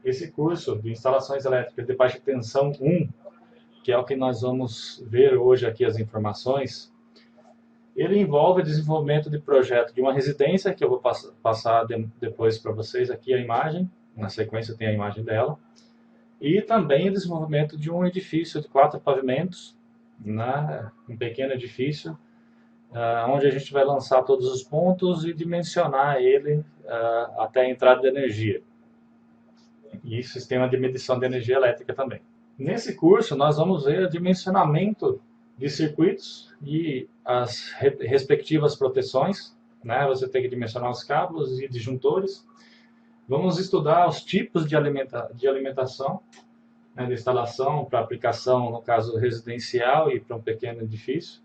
esse curso de instalações elétricas de baixa tensão 1, que é o que nós vamos ver hoje aqui as informações, ele envolve o desenvolvimento de projeto de uma residência, que eu vou passar depois para vocês aqui a imagem, na sequência tem a imagem dela, e também o desenvolvimento de um edifício de 4 pavimentos, né, um pequeno edifício, onde a gente vai lançar todos os pontos e dimensionar ele até a entrada de energia. E sistema de medição de energia elétrica também. Nesse curso, nós vamos ver o dimensionamento de circuitos e as respectivas proteções, né? Você tem que dimensionar os cabos e disjuntores. Vamos estudar os tipos de alimentação, né, de instalação para aplicação, no caso residencial e para um pequeno edifício.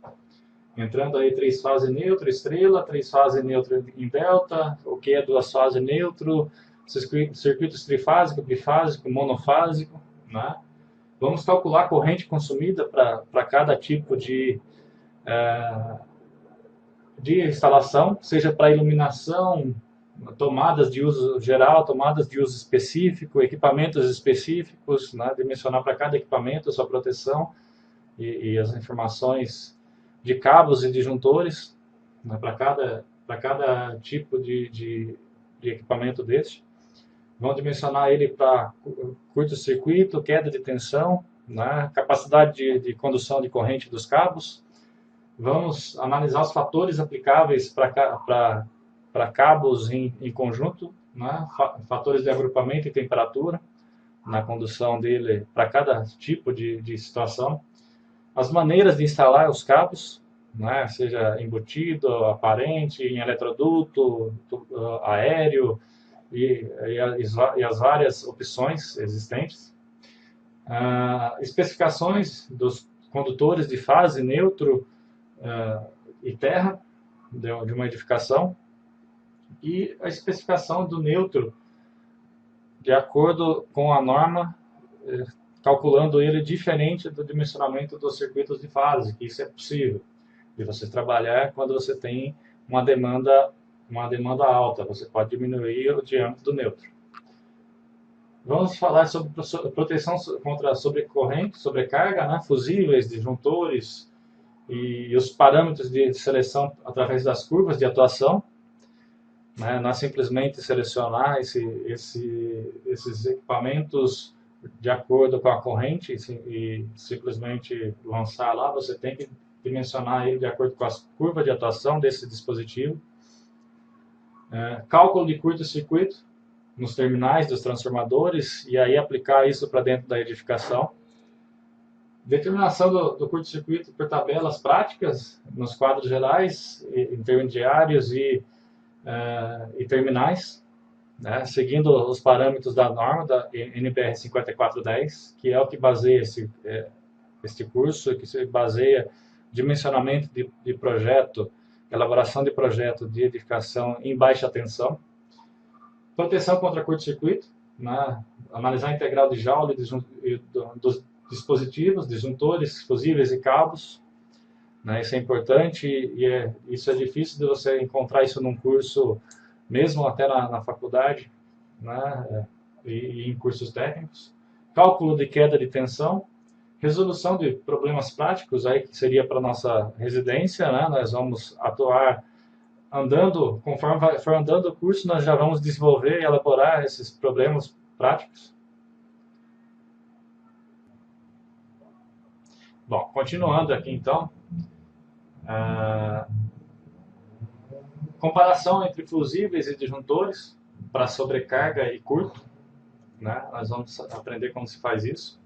Entrando aí 3 fases neutro, estrela, 3 fases neutro em delta, o que é 2 fases neutro, circuitos trifásico, bifásico, monofásico, né? Vamos calcular a corrente consumida para cada tipo de instalação, seja para iluminação, tomadas de uso geral, tomadas de uso específico, equipamentos específicos, né? Dimensionar para cada equipamento a sua proteção e as informações de cabos e disjuntores, né? para cada tipo de equipamento deste. Vamos dimensionar ele para curto-circuito, queda de tensão, né? Capacidade de condução de corrente dos cabos. Vamos analisar os fatores aplicáveis para cabos em conjunto, né? Fatores de agrupamento e temperatura na condução dele para cada tipo de situação. As maneiras de instalar os cabos, né? Seja embutido, aparente, em eletroduto, aéreo, e as várias opções existentes. Especificações dos condutores de fase, neutro e terra de uma edificação, e a especificação do neutro de acordo com a norma, calculando ele diferente do dimensionamento dos circuitos de fase, que isso é possível de você trabalhar quando você tem uma demanda alta, você pode diminuir o diâmetro do neutro. Vamos falar sobre proteção contra sobrecorrente, sobrecarga, né? Fusíveis, disjuntores e os parâmetros de seleção através das curvas de atuação. Né? Não é simplesmente selecionar esses equipamentos de acordo com a corrente e simplesmente lançar lá. Você tem que dimensionar ele de acordo com as curvas de atuação desse dispositivo. Cálculo de curto-circuito nos terminais dos transformadores e aí aplicar isso para dentro da edificação. Determinação do curto-circuito por tabelas práticas nos quadros gerais, intermediários e terminais, né, seguindo os parâmetros da norma da NBR 5410, que é o que baseia este curso, que se baseia dimensionamento de projeto, elaboração de projeto de edificação em baixa tensão. Proteção contra curto-circuito, né? Analisar a integral de Joule dos dispositivos, disjuntores, fusíveis e cabos. Né? Isso é importante e isso é difícil de você encontrar isso num curso, mesmo até na faculdade, né? E em cursos técnicos. Cálculo de queda de tensão. Resolução de problemas práticos, aí que seria para a nossa residência, né? Nós vamos atuar andando, conforme for andando o curso, nós já vamos desenvolver e elaborar esses problemas práticos. Bom, continuando aqui então, comparação entre fusíveis e disjuntores para sobrecarga e curto, né? Nós vamos aprender como se faz isso,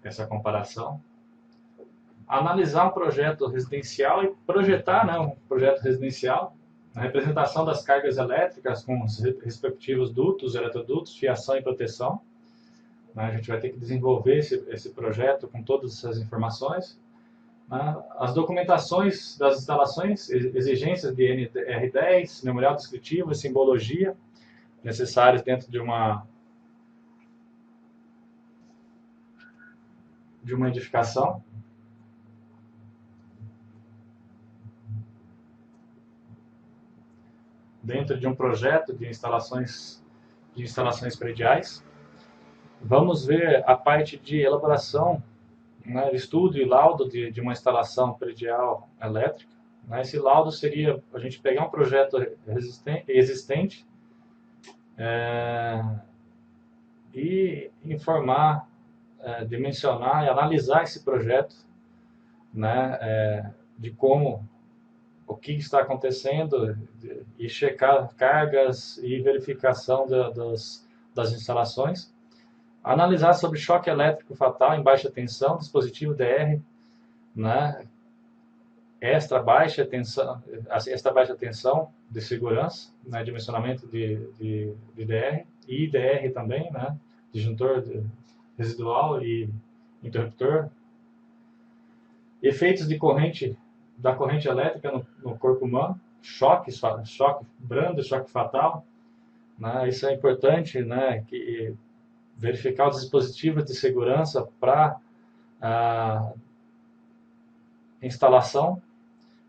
essa comparação. Analisar um projeto residencial e projetar, né, um projeto residencial, a representação das cargas elétricas com os respectivos dutos, eletrodutos, fiação e proteção. A gente vai ter que desenvolver esse projeto com todas essas informações. As documentações das instalações, exigências de NR10, memorial descritivo e simbologia necessárias dentro de uma edificação. Dentro de um projeto de instalações de instalações prediais. Vamos ver a parte de elaboração, né, estudo e laudo de uma instalação predial elétrica. Né? Esse laudo seria a gente pegar um projeto existente e informar, dimensionar e analisar esse projeto, né, de como, o que está acontecendo e checar cargas e verificação das instalações. Analisar sobre choque elétrico fatal em baixa tensão, dispositivo DR, né, extra baixa tensão de segurança, né, dimensionamento de DR e IDR também, né, disjuntor residual e interruptor. Efeitos da corrente elétrica no corpo humano, choque brando, choque fatal, né, isso é importante, né, verificar os dispositivos de segurança para a instalação,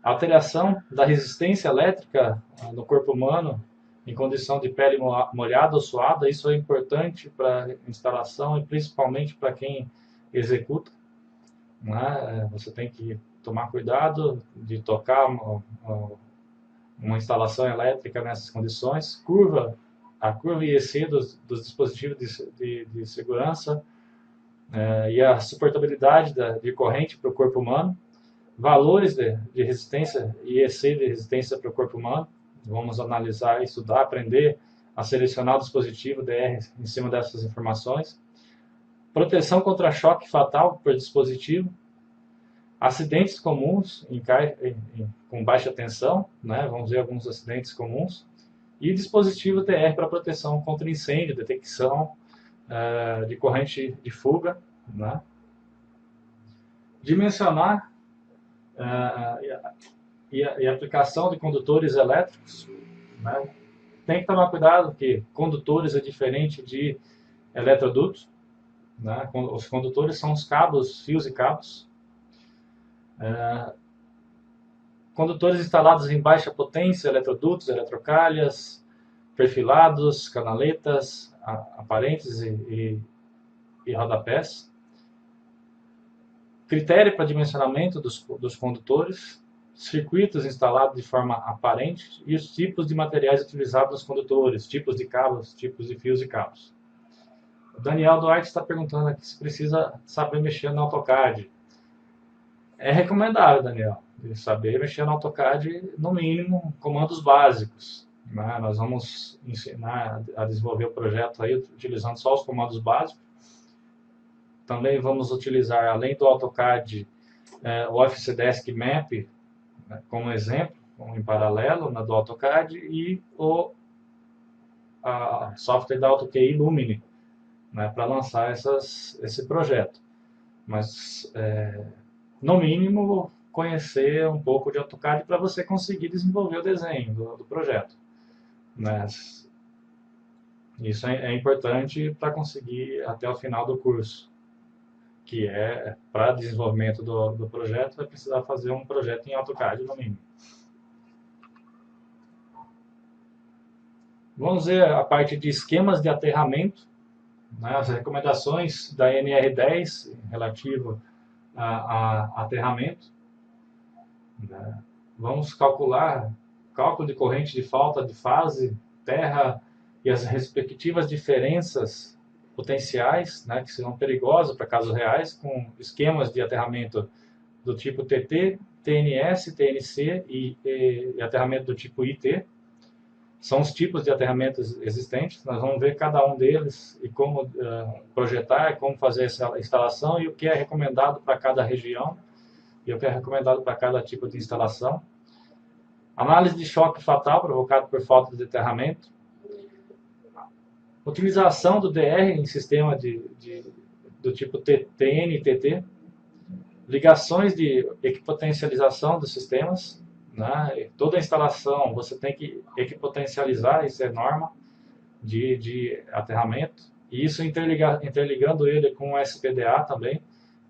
alteração da resistência elétrica no corpo humano em condição de pele molhada ou suada, isso é importante para instalação e principalmente para quem executa, né? Você tem que tomar cuidado de tocar uma instalação elétrica nessas condições, a curva IEC dos dispositivos de segurança, e a suportabilidade de corrente para o corpo humano, valores de resistência, IEC de resistência para o corpo humano. Vamos analisar, estudar, aprender a selecionar o dispositivo DR em cima dessas informações. Proteção contra choque fatal por dispositivo. Acidentes comuns com baixa tensão, né? Vamos ver alguns acidentes comuns. E dispositivo DR para proteção contra incêndio, detecção de corrente de fuga, né? Dimensionar e aplicação de condutores elétricos, né? Tem que tomar cuidado que condutores é diferente de eletrodutos, né? Os condutores são os cabos, fios e cabos. Condutores instalados em baixa potência, eletrodutos, eletrocalhas, perfilados, canaletas, aparentes e rodapés. Critério para dimensionamento dos condutores, circuitos instalados de forma aparente e os tipos de materiais utilizados nos condutores, tipos de cabos, tipos de fios e cabos. O Daniel Duarte está perguntando aqui se precisa saber mexer no AutoCAD. É recomendável, Daniel, saber mexer no AutoCAD, no mínimo, comandos básicos. Né? Nós vamos ensinar a desenvolver o projeto aí utilizando só os comandos básicos. Também vamos utilizar, além do AutoCAD, o Office Desk Map, né, como exemplo, em paralelo do AutoCAD, e o software da AutoQI Lumine, né, para lançar esse projeto. Mas, no mínimo, conhecer um pouco de AutoCAD para você conseguir desenvolver o desenho do projeto. Né? Isso é importante para conseguir até o final do curso, que é para desenvolvimento do projeto, vai precisar fazer um projeto em AutoCAD no mínimo. Vamos ver a parte de esquemas de aterramento, né, as recomendações da NR10 relativo a aterramento. Né. Vamos calcular cálculo de corrente de falta de fase, terra e as respectivas diferenças potenciais, né, que serão perigosas para casos reais, com esquemas de aterramento do tipo TT, TNS, TNC e aterramento do tipo IT. São os tipos de aterramentos existentes. Nós vamos ver cada um deles e como projetar, como fazer essa instalação e o que é recomendado para cada região e o que é recomendado para cada tipo de instalação. Análise de choque fatal provocado por falta de aterramento. Utilização do DR em sistema do tipo TN e TT. Ligações de equipotencialização dos sistemas. Né? Toda instalação você tem que equipotencializar, isso é norma de aterramento. E isso interligando ele com o SPDA também.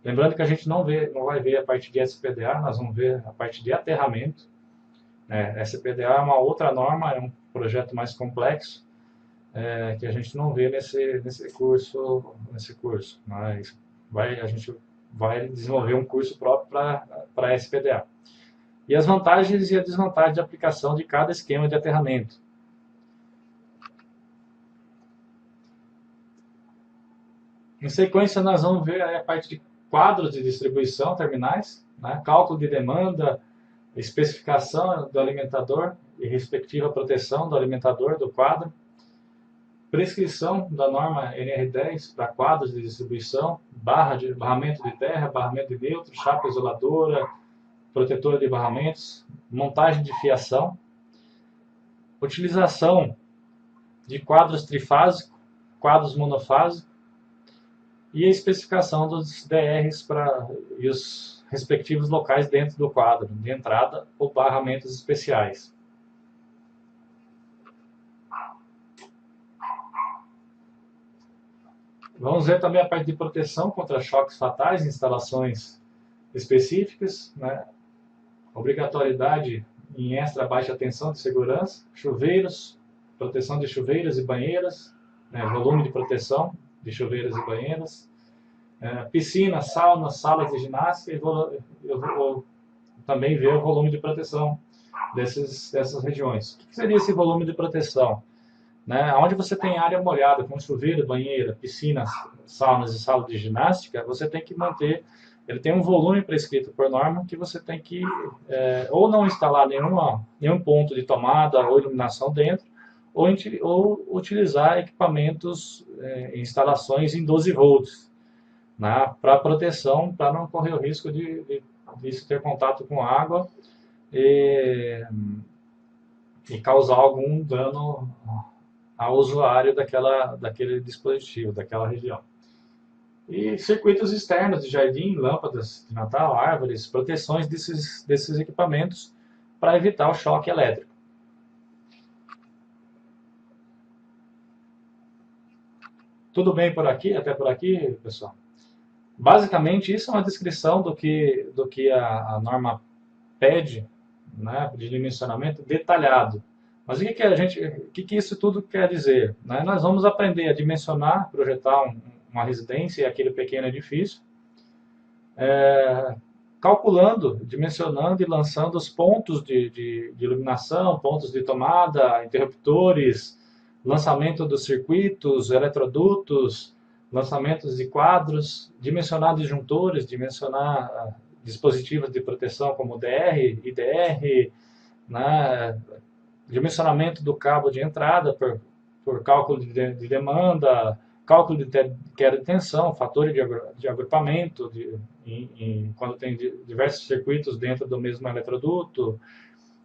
Lembrando que a gente não vai ver a parte de SPDA, nós vamos ver a parte de aterramento. SPDA é uma outra norma, é um projeto mais complexo. que a gente não vê nesse curso, mas a gente vai desenvolver um curso próprio para SPDA. E as vantagens e a desvantagem de aplicação de cada esquema de aterramento. Em sequência, nós vamos ver a parte de quadros de distribuição terminais, né? Cálculo de demanda, especificação do alimentador e respectiva proteção do alimentador do quadro, prescrição da norma NR10 para quadros de distribuição, barramento de terra, barramento de neutro, chapa isoladora, protetora de barramentos, montagem de fiação, utilização de quadros trifásicos, quadros monofásicos e a especificação dos DRs e os respectivos locais dentro do quadro, de entrada ou barramentos especiais. Vamos ver também a parte de proteção contra choques fatais em instalações específicas, né? Obrigatoriedade em extra baixa tensão de segurança, chuveiros, proteção de chuveiras e banheiras, né? Volume de proteção de chuveiras e banheiras, piscinas, saunas, salas de ginástica, e eu vou também ver o volume de proteção dessas regiões. O que seria esse volume de proteção? Né? Onde você tem área molhada, com chuveiro, banheira, piscinas, saunas e sala de ginástica, você tem que manter, ele tem um volume prescrito por norma que você tem que ou não instalar nenhum ponto de tomada ou iluminação dentro, ou utilizar equipamentos, instalações em 12 volts, né? Para proteção, para não correr o risco de ter contato com água e causar algum dano ao usuário daquele dispositivo, daquela região. E circuitos externos de jardim, lâmpadas de Natal, árvores, proteções desses equipamentos para evitar o choque elétrico. Tudo bem por aqui, até por aqui, pessoal? Basicamente, isso é uma descrição do que a norma pede, né, de dimensionamento detalhado. Mas o que isso tudo quer dizer? Né? Nós vamos aprender a dimensionar, projetar uma residência e aquele pequeno edifício, calculando, dimensionando e lançando os pontos de iluminação, pontos de tomada, interruptores, lançamento dos circuitos, eletrodutos, lançamentos de quadros, dimensionar disjuntores, dimensionar dispositivos de proteção como DR, IDR, né? Dimensionamento do cabo de entrada por cálculo de demanda, cálculo de queda de tensão, fatores de agrupamento, quando tem diversos circuitos dentro do mesmo eletroduto,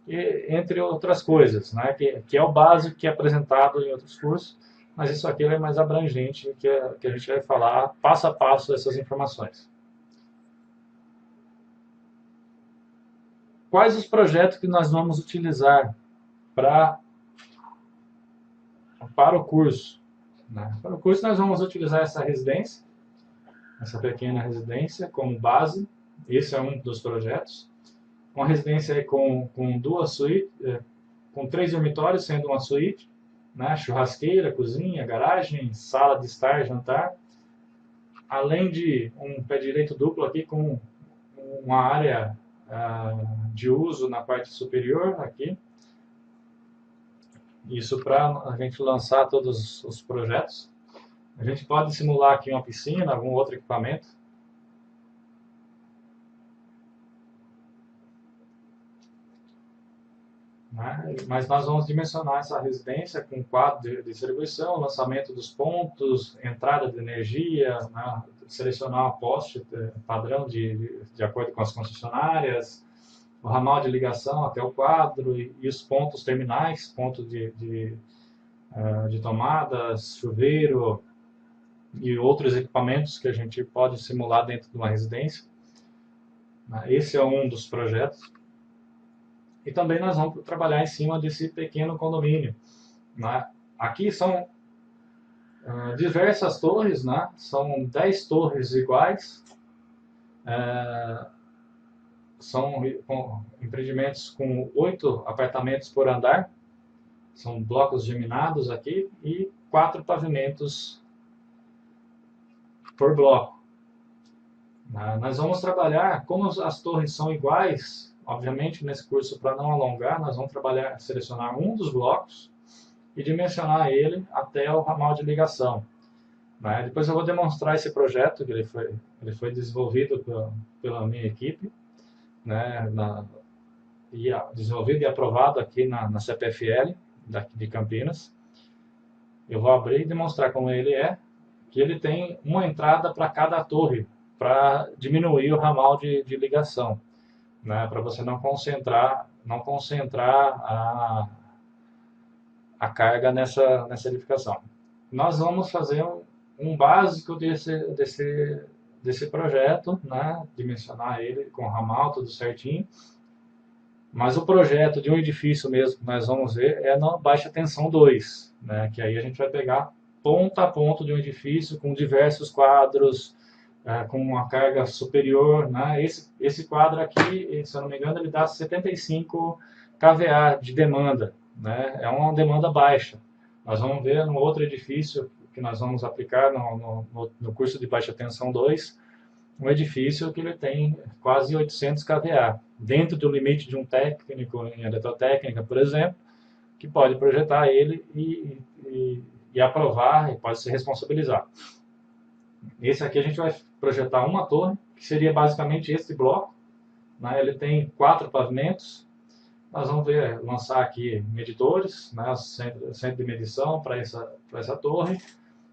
entre outras coisas, né? que é o básico que é apresentado em outros cursos, mas isso aqui é mais abrangente, que a gente vai falar passo a passo essas informações. Quais os projetos que nós vamos utilizar para o curso? Né? Para o curso nós vamos utilizar essa residência, essa pequena residência como base. Esse é um dos projetos. Uma residência com 2 suítes, com 3 dormitórios, sendo uma suíte, né? Churrasqueira, cozinha, garagem, sala de estar, jantar, além de um pé direito duplo aqui com uma área de uso na parte superior aqui. Isso para a gente lançar todos os projetos. A gente pode simular aqui uma piscina, algum outro equipamento. Mas nós vamos dimensionar essa residência com quadro de distribuição, lançamento dos pontos, entrada de energia, né? Selecionar um poste padrão de acordo com as concessionárias, o ramal de ligação até o quadro e os pontos terminais, pontos de tomadas, chuveiro e outros equipamentos que a gente pode simular dentro de uma residência. Esse é um dos projetos. E também nós vamos trabalhar em cima desse pequeno condomínio. Né? Aqui são diversas torres, né? São 10 torres iguais. São empreendimentos com 8 apartamentos por andar. São blocos geminados aqui e 4 pavimentos por bloco. Nós vamos trabalhar, como as torres são iguais, obviamente nesse curso, para não alongar, nós vamos selecionar um dos blocos e dimensionar ele até o ramal de ligação. Depois eu vou demonstrar esse projeto, que ele foi desenvolvido pela minha equipe, desenvolvido e aprovado aqui na CPFL, daqui de Campinas. Eu vou abrir e demonstrar como ele é, que ele tem uma entrada para cada torre, para diminuir o ramal de ligação, para você não concentrar a carga nessa edificação. Nós vamos fazer um básico desse projeto, dimensionar ele com ramal, tudo certinho. Mas o projeto de um edifício mesmo que nós vamos ver é na baixa tensão 2, que aí a gente vai pegar ponta a ponta de um edifício com diversos quadros, com uma carga superior. Esse quadro aqui, se eu não me engano, ele dá 75 kVA de demanda. É uma demanda baixa. Nós vamos ver no outro edifício que nós vamos aplicar no curso de baixa tensão 2, um edifício que ele tem quase 800 kVA, dentro do limite de um técnico em eletrotécnica, por exemplo, que pode projetar ele e aprovar e pode se responsabilizar. Esse aqui a gente vai projetar uma torre, que seria basicamente esse bloco. Ele tem 4 pavimentos. Nós vamos lançar aqui medidores, centro de medição para essa torre,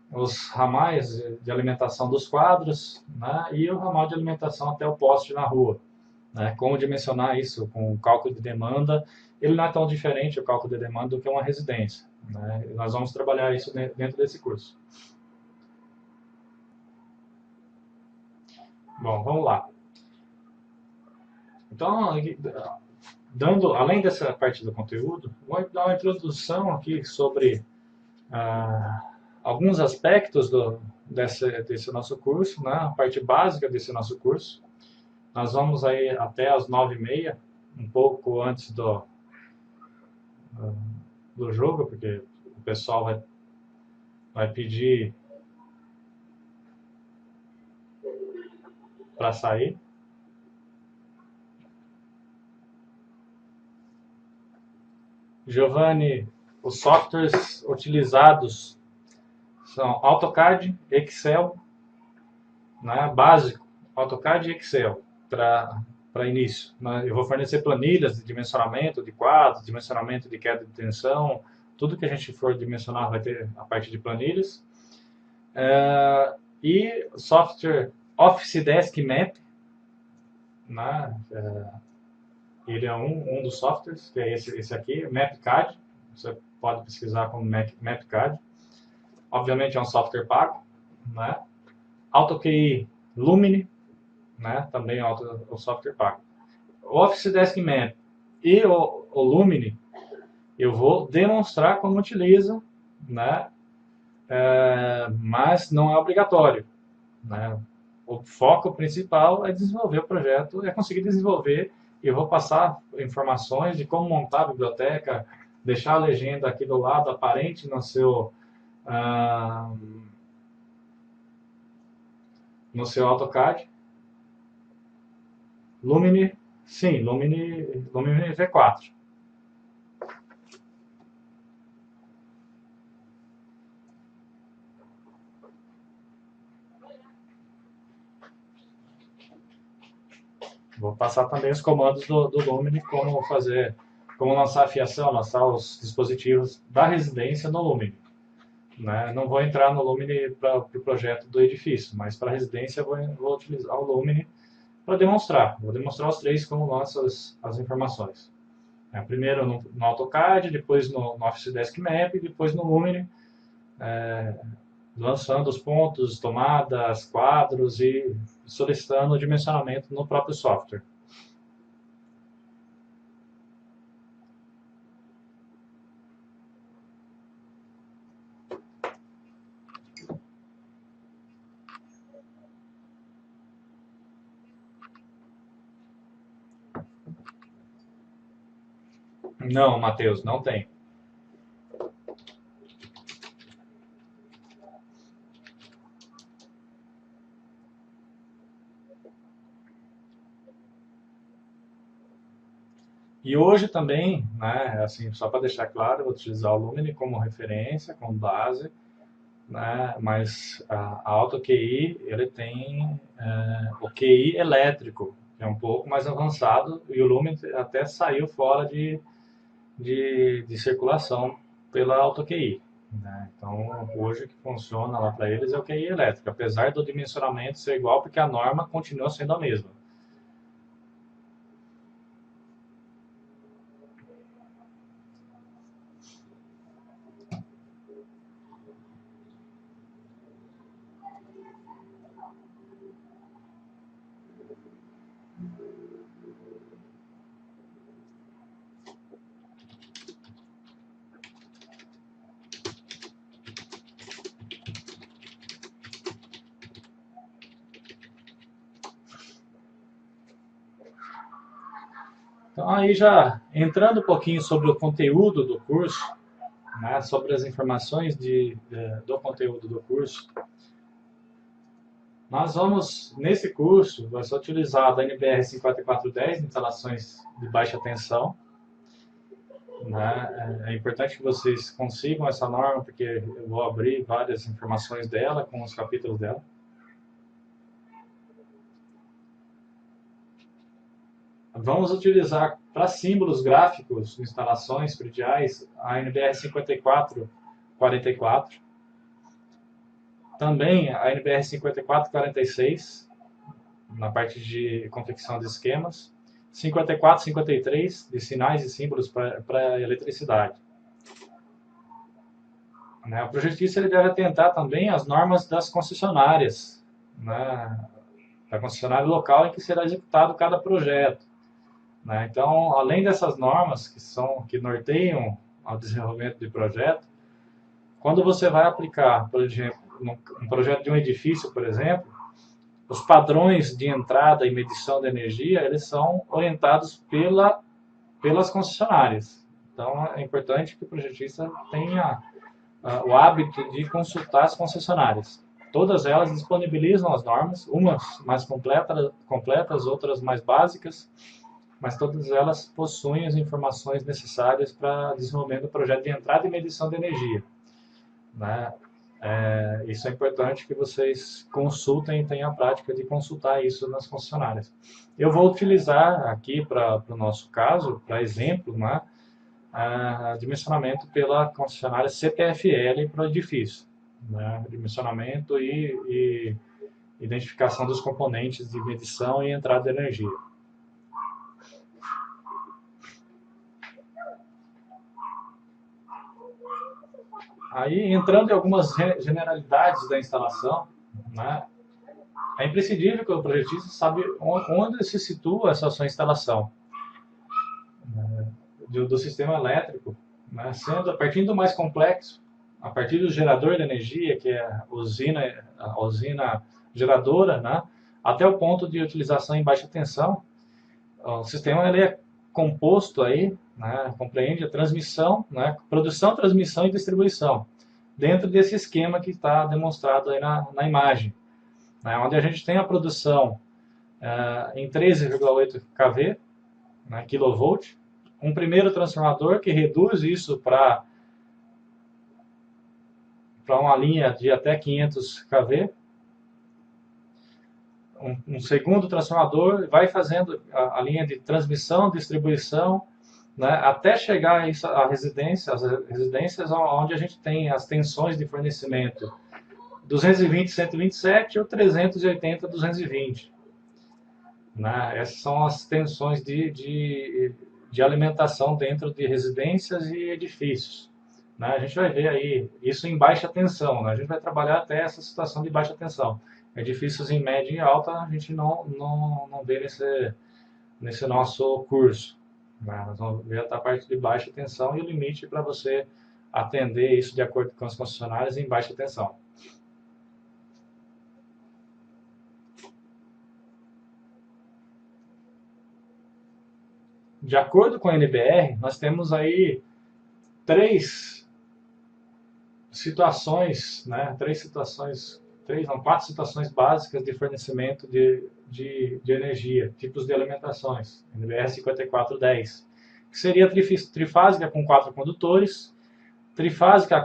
os ramais de alimentação dos quadros, e o ramal de alimentação até o poste na rua. Como dimensionar isso com o cálculo de demanda? Ele não é tão diferente, o cálculo de demanda, do que uma residência. Nós vamos trabalhar isso dentro desse curso. Bom, vamos lá. Então, além dessa parte do conteúdo, vou dar uma introdução aqui sobre alguns aspectos desse nosso curso, a parte básica desse nosso curso. Nós vamos aí até as 9h30, um pouco antes do jogo, porque o pessoal vai pedir para sair. Giovanni, os softwares utilizados são AutoCAD, Excel, básico, AutoCAD e Excel para início. Eu vou fornecer planilhas de dimensionamento de quadros, dimensionamento de queda de tensão, tudo que a gente for dimensionar vai ter a parte de planilhas. E software Office Desk Map, ele é um dos softwares, que é esse aqui, MapCAD. Você pode pesquisar como MapCAD. Obviamente é um software pago. AutoQI Lumine, também é um software pago. O Office Desk Map e o Lumine, eu vou demonstrar como utiliza, mas não é obrigatório. O foco principal é desenvolver o projeto, é conseguir desenvolver. Eu vou passar informações de como montar a biblioteca, deixar a legenda aqui do lado aparente no seu AutoCAD. Lumine, sim, Lumine V4. Vou passar também os comandos do Lumine, como lançar a fiação, lançar os dispositivos da residência no Lumine. Não vou entrar no Lumine para o projeto do edifício, mas para a residência vou utilizar o Lumine para demonstrar. Vou demonstrar os 3 como lança as informações. Primeiro no AutoCAD, depois no Office Desk Map, e depois no Lumine, lançando os pontos, tomadas, quadros e solicitando o dimensionamento no próprio software. Não, Matheus, não tem. E hoje também, né, assim, só para deixar claro, eu vou utilizar o Lumine como referência, como base, né, mas a Auto QI, ele tem o QI elétrico, que é um pouco mais avançado, e o Lumine até saiu fora de circulação pela Auto QI. Né? Então, hoje o que funciona lá para eles é o QI elétrico, apesar do dimensionamento ser igual, porque a norma continua sendo a mesma. Então, aí já entrando um pouquinho sobre o conteúdo do curso, né, sobre as informações do conteúdo do curso, nós vamos, nesse curso, vai ser utilizado a NBR 5410, instalações de baixa tensão. Né? É importante que vocês consigam essa norma, porque eu vou abrir várias informações dela, com os capítulos dela. Vamos utilizar para símbolos gráficos, instalações prediais, a NBR 5444. Também a NBR 5446, na parte de confecção de esquemas. 54, 53, de sinais e símbolos para eletricidade. Né? O projetista ele deve atentar também às normas das concessionárias, né? Da concessionária local em que será executado cada projeto. Né? Então, além dessas normas que norteiam o desenvolvimento de projeto, quando você vai aplicar, por exemplo, um projeto de um edifício, por exemplo, os padrões de entrada e medição de energia, eles são orientados pelas concessionárias. Então, é importante que o projetista tenha o hábito de consultar as concessionárias. Todas elas disponibilizam as normas, umas mais completas, outras mais básicas, mas todas elas possuem as informações necessárias para desenvolvimento do projeto de entrada e medição de energia. Né? Isso é importante que vocês consultem e tenham a prática de consultar isso nas concessionárias. Eu vou utilizar aqui para o nosso caso, para exemplo, né, dimensionamento pela concessionária CPFL para o edifício. Né, dimensionamento e identificação dos componentes de medição e entrada de energia. Aí, entrando em algumas generalidades da instalação, né, é imprescindível que o projetista saiba onde se situa essa sua instalação do sistema elétrico, né, partindo do mais complexo, a partir do gerador de energia, que é a usina geradora, né, até o ponto de utilização em baixa tensão. O sistema ele é composto aí, né, compreende a transmissão, né, produção, transmissão e distribuição, dentro desse esquema que está demonstrado aí na imagem, né, onde a gente tem a produção em 13,8 kV, né, kV, um primeiro transformador que reduz isso para uma linha de até 500 kV, um segundo transformador, vai fazendo a linha de transmissão, distribuição, né, até chegar à residência, as residências onde a gente tem as tensões de fornecimento 220, 127 ou 380, 220. Né, essas são as tensões de alimentação dentro de residências e edifícios. Né, a gente vai ver aí isso em baixa tensão, né, a gente vai trabalhar até essa situação de baixa tensão. Edifícios em média e alta a gente não vê nesse nosso curso. Né? Nós vamos ver a parte de baixa tensão e o limite para você atender isso de acordo com as concessionárias em baixa tensão. De acordo com a NBR, nós temos aí quatro situações básicas de fornecimento de energia, tipos de alimentações, NBR 5410. que seria trifásica com 4 condutores, trifásica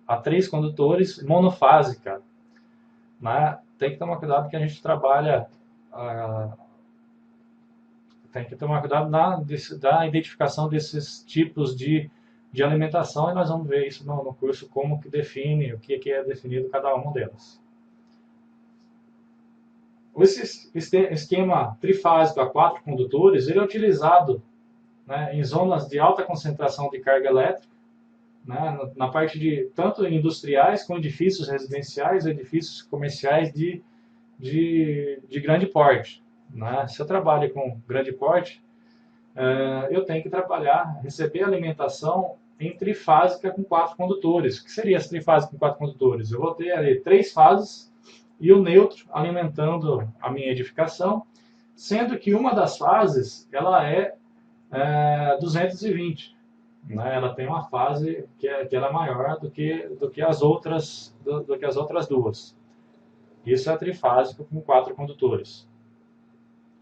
a 3 condutores, monofásica. Né? Tem que tomar cuidado que a gente trabalha, tem que tomar cuidado da identificação desses tipos de alimentação, e nós vamos ver isso no curso, como que define, o que é definido cada uma delas. Esse esquema trifásico a 4 condutores, ele é utilizado, né, em zonas de alta concentração de carga elétrica, né, na parte de tanto industriais como edifícios residenciais, edifícios comerciais de grande porte. Né? Se eu trabalho com grande porte, eu tenho que receber alimentação em trifásica com 4 condutores. O que seria essa trifásica com 4 condutores? Eu vou ter ali 3 fases e o neutro alimentando a minha edificação, sendo que uma das fases ela é 220. Né? Ela tem uma fase que ela é maior do que as outras duas. Isso é trifásico com 4 condutores.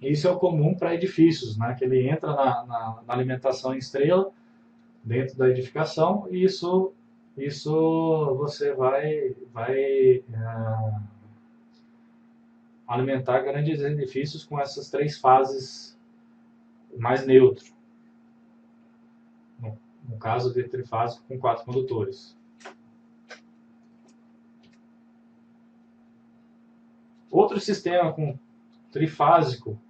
Isso é o comum para edifícios, né? Que ele entra na alimentação em estrela dentro da edificação, e isso você vai alimentar grandes edifícios com essas 3 fases mais neutro. No caso de trifásico com 4 condutores. Outro sistema com trifásico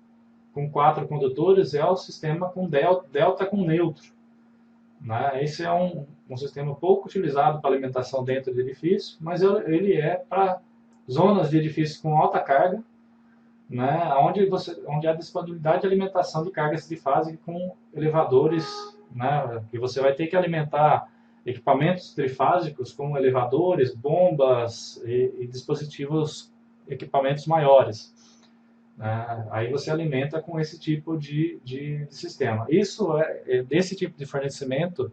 com 4 condutores é o sistema com delta com neutro. Né? Esse é um sistema pouco utilizado para alimentação dentro do edifício, mas ele é para zonas de edifícios com alta carga, né? onde há disponibilidade de alimentação de cargas trifásicas com elevadores, né? Que você vai ter que alimentar equipamentos trifásicos como elevadores, bombas e dispositivos, equipamentos maiores. Aí você alimenta com esse tipo de sistema. Desse tipo de fornecimento,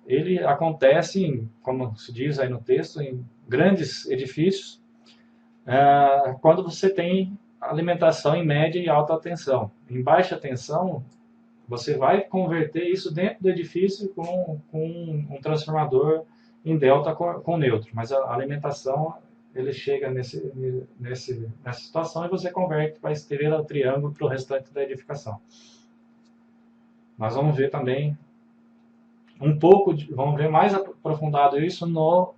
ele acontece, como se diz aí no texto, em grandes edifícios, quando você tem alimentação em média e alta tensão. Em baixa tensão, você vai converter isso dentro do edifício com um transformador em delta com neutro, mas a alimentação ele chega nessa situação e você converte para estrela, triângulo, para o restante da edificação. Nós vamos ver também vamos ver mais aprofundado isso no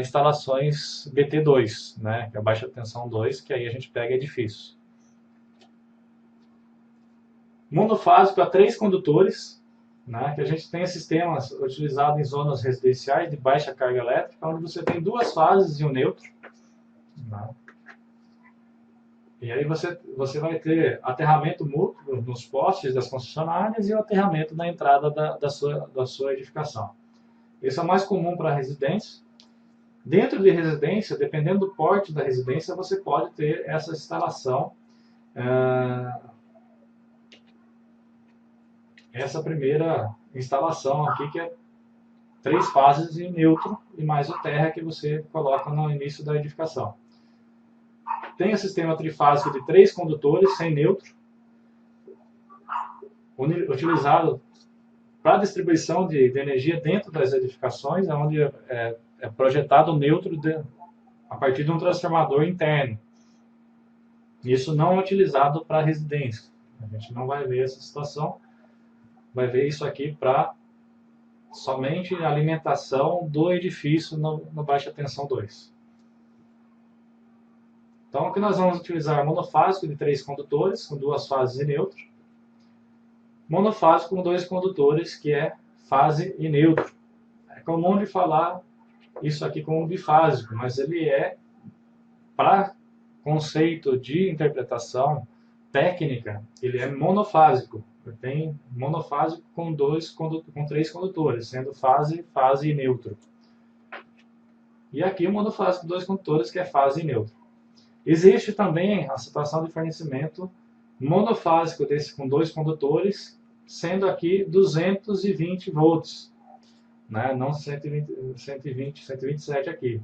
instalações BT2, né, que é a baixa tensão 2, que aí a gente pega edifícios. Monofásico a 3 condutores, né, que a gente tem sistemas utilizados em zonas residenciais de baixa carga elétrica, onde você tem 2 fases e um neutro. Né? E aí você vai ter aterramento mútuo nos postes das concessionárias e o aterramento na entrada da sua edificação. Esse é o mais comum para residência. Dentro de residência, dependendo do porte da residência, você pode ter essa instalação, essa primeira instalação aqui, que é 3 fases e neutro, e mais o terra que você coloca no início da edificação. Tem o sistema trifásico de 3 condutores sem neutro, utilizado para distribuição de energia dentro das edificações, onde é projetado o neutro a partir de um transformador interno. Isso não é utilizado para residência. A gente não vai ver essa situação. Vai ver isso aqui para somente alimentação do edifício no baixa tensão 2. Então, aqui nós vamos utilizar monofásico de 3 condutores, com 2 fases e neutro. Monofásico com 2 condutores, que é fase e neutro. É comum de falar isso aqui como bifásico, mas ele é, para conceito de interpretação técnica, ele é monofásico. Tem monofásico com 3 condutores, sendo fase e neutro. E aqui o monofásico com 2 condutores, que é fase e neutro. Existe também a situação de fornecimento monofásico desse com 2 condutores, sendo aqui 220 volts, né? Não 127 aqui.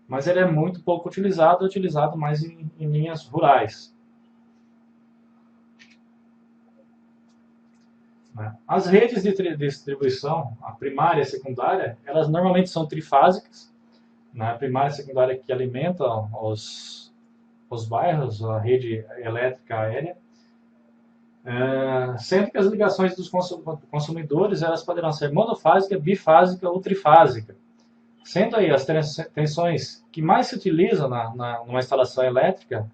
Mas ele é muito pouco utilizado mais em linhas rurais. né? As redes de distribuição, a primária e a secundária, elas normalmente são trifásicas, né? A primária e a secundária que alimentam os bairros, a rede elétrica aérea, sendo que as ligações dos consumidores elas poderão ser monofásica, bifásica ou trifásica. Sendo aí as tensões que mais se utilizam numa instalação elétrica,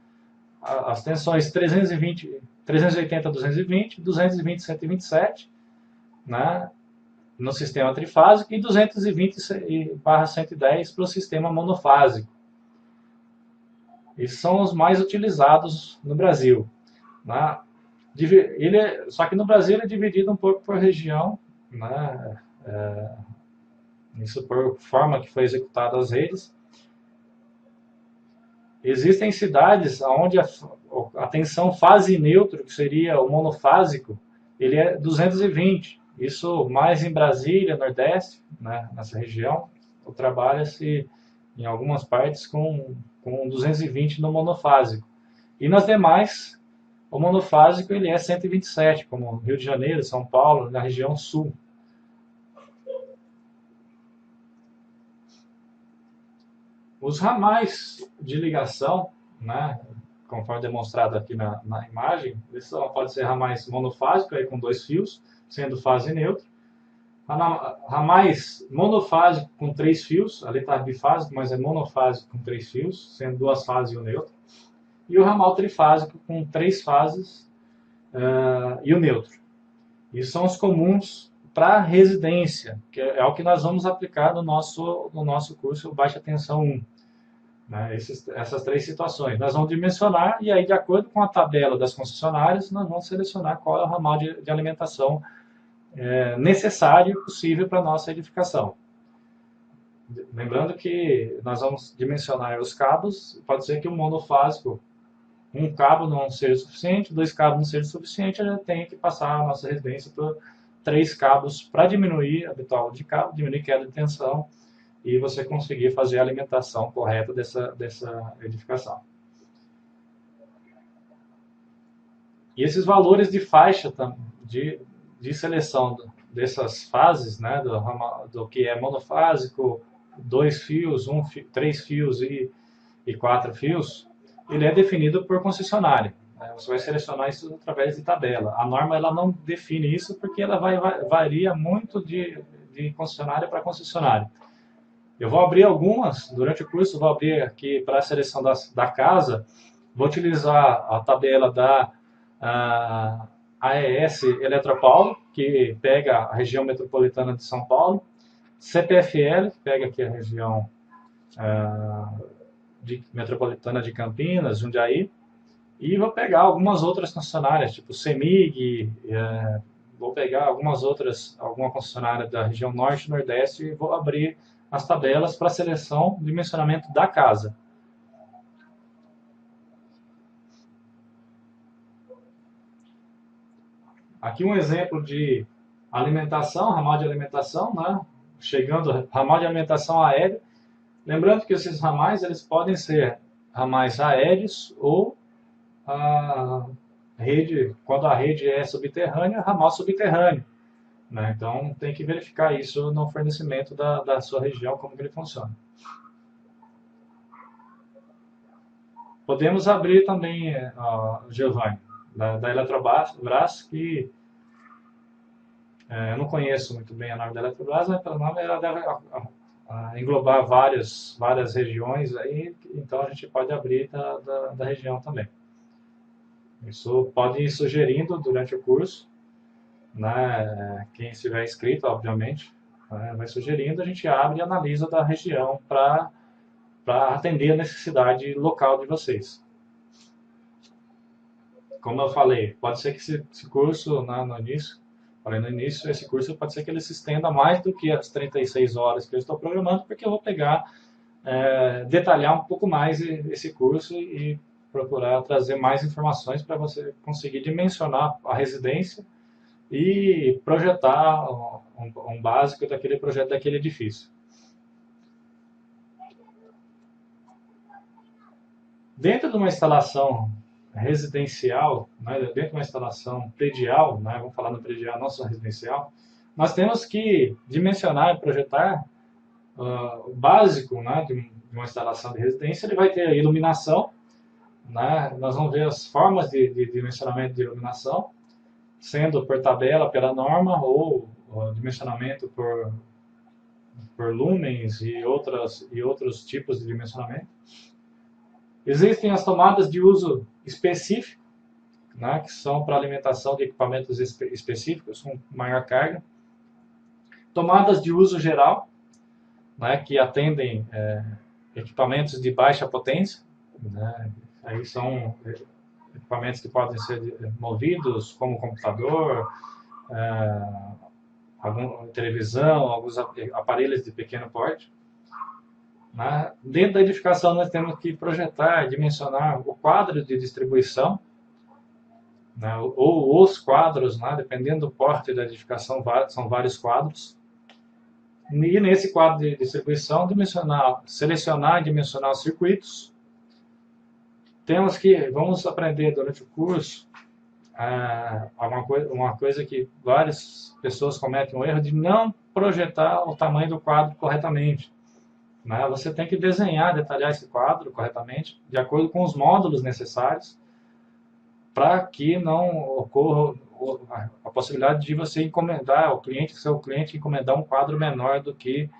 as tensões 380, 220, 220, 127, né, no sistema trifásico, e 220/110 para o sistema monofásico. Esses são os mais utilizados no Brasil, né? Só que no Brasil ele é dividido um pouco por região, né? Isso por forma que foi executada as redes. Existem cidades onde a tensão fase neutro, que seria o monofásico, ele é 220. Isso mais em Brasília, Nordeste, né, nessa região, trabalha-se em algumas partes com 220 no monofásico. E nas demais, o monofásico ele é 127, como Rio de Janeiro, São Paulo, na região sul. Os ramais de ligação, né, conforme demonstrado aqui na imagem, eles podem ser ramais monofásicos, aí com 2 fios, sendo fase neutra. Ramais monofásicos com 3 fios, ali está bifásico, mas é monofásico com 3 fios, sendo 2 fases e o neutro. E o ramal trifásico com 3 fases e o neutro. Isso são os comuns para residência, que é o que nós vamos aplicar no nosso curso Baixa Tensão 1. Né, essas 3 situações. Nós vamos dimensionar e aí, de acordo com a tabela das concessionárias, nós vamos selecionar qual é o ramal de alimentação necessário e possível para a nossa edificação. Lembrando que nós vamos dimensionar os cabos, pode ser que um monofásico, um cabo não seja suficiente, 2 cabos não seja suficiente, a gente tem que passar a nossa residência por 3 cabos para diminuir a bitol de cabo, diminuir a queda de tensão e você conseguir fazer a alimentação correta dessa edificação. E esses valores de faixa de seleção dessas fases, né, do que é monofásico, 2 fios, 3 fios e 4 fios, ele é definido por concessionária. Né? Você vai selecionar isso através de tabela. A norma ela não define isso porque ela varia muito de concessionária para concessionária. Eu vou abrir algumas, durante o curso, vou abrir aqui para a seleção da casa, vou utilizar a tabela da AES Eletropaulo, que pega a região metropolitana de São Paulo, CPFL, que pega aqui a região metropolitana de Campinas, Jundiaí, e vou pegar algumas outras concessionárias, tipo CEMIG, vou pegar alguma concessionária da região norte e nordeste e vou abrir as tabelas para seleção e dimensionamento da casa. Aqui um exemplo de alimentação, ramal de alimentação, né? Chegando, ramal de alimentação aérea. Lembrando que esses ramais eles podem ser ramais aéreos ou quando a rede é subterrânea, ramal subterrâneo. Né? Então tem que verificar isso no fornecimento da sua região, como que ele funciona. Podemos abrir também, Giovanni, da Eletrobras, que eu não conheço muito bem a norma da Eletrobras, mas pelo nome ela deve englobar várias regiões, aí, então a gente pode abrir da região também. Isso pode ir sugerindo durante o curso, né? Quem estiver inscrito, obviamente, vai sugerindo, a gente abre e analisa da região para atender a necessidade local de vocês. Como eu falei, pode ser que esse curso, no início, esse curso pode ser que ele se estenda mais do que as 36 horas que eu estou programando, porque eu vou detalhar um pouco mais esse curso e procurar trazer mais informações para você conseguir dimensionar a residência e projetar um básico daquele projeto, daquele edifício. Dentro de uma instalação residencial, né, dentro de uma instalação predial, né, vamos falar no predial, não só residencial, nós temos que dimensionar e projetar o básico, né, de uma instalação de residência. Ele vai ter a iluminação, né, nós vamos ver as formas de dimensionamento de iluminação, sendo por tabela, pela norma, ou dimensionamento por lumens e outros tipos de dimensionamento. Existem as tomadas de uso específico, né, que são para alimentação de equipamentos específicos com maior carga. Tomadas de uso geral, né, que atendem equipamentos de baixa potência, né, aí são equipamentos que podem ser movidos, como computador, televisão, alguns aparelhos de pequeno porte. Né? Dentro da edificação nós temos que projetar, dimensionar o quadro de distribuição, né? Ou os quadros, né? Dependendo do porte da edificação, são vários quadros. E nesse quadro de distribuição, selecionar e dimensionar os circuitos. Vamos aprender durante o curso uma coisa que várias pessoas cometem o erro de não projetar o tamanho do quadro corretamente. Né? Você tem que desenhar, detalhar esse quadro corretamente, de acordo com os módulos necessários, para que não ocorra a possibilidade de você encomendar ao cliente, seu cliente encomendar um quadro menor do que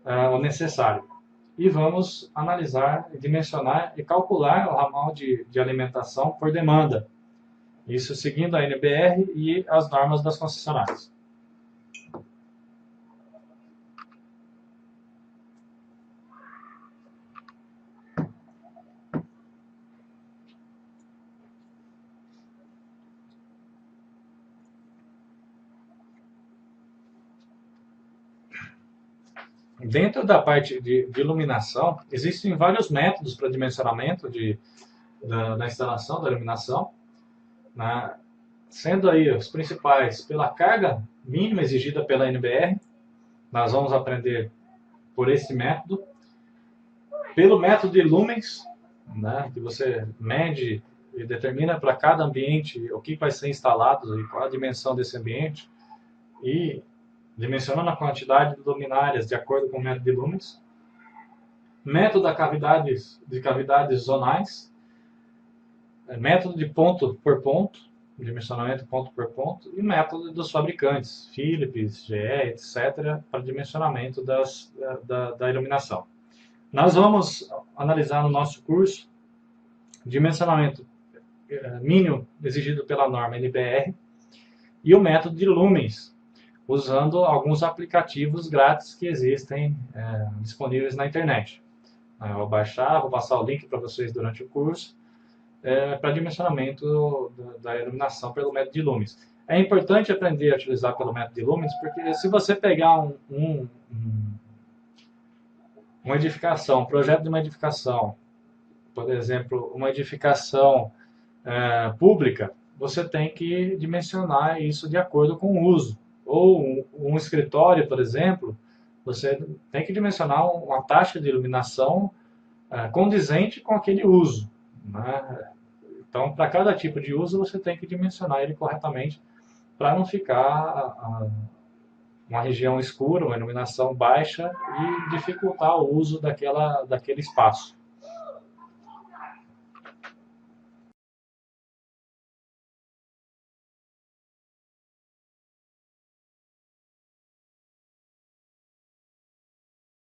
o necessário. E vamos analisar, dimensionar e calcular o ramal de alimentação por demanda. Isso seguindo a NBR e as normas das concessionárias. Dentro da parte de iluminação, existem vários métodos para dimensionamento da instalação, da iluminação, né? Sendo aí os principais pela carga mínima exigida pela NBR, nós vamos aprender por esse método, pelo método de lumens, né? Que você mede e determina para cada ambiente o que vai ser instalado e qual a dimensão desse ambiente, e dimensionando a quantidade de luminárias de acordo com o método de lumens. Método de cavidades zonais, método de ponto por ponto, dimensionamento ponto por ponto, e método dos fabricantes, Philips, GE, etc., para dimensionamento da iluminação. Nós vamos analisar no nosso curso dimensionamento mínimo exigido pela norma NBR e o método de lumens, usando alguns aplicativos grátis que existem disponíveis na internet. Eu vou baixar, vou passar o link para vocês durante o curso, para dimensionamento da iluminação pelo método de lumens. É importante aprender a utilizar pelo método de lumens, porque se você pegar uma edificação, um projeto de uma edificação, por exemplo, uma edificação pública, você tem que dimensionar isso de acordo com o uso. Ou um escritório, por exemplo, você tem que dimensionar uma taxa de iluminação condizente com aquele uso. Né? Então, para cada tipo de uso, você tem que dimensionar ele corretamente para não ficar uma região escura, uma iluminação baixa e dificultar o uso daquele espaço.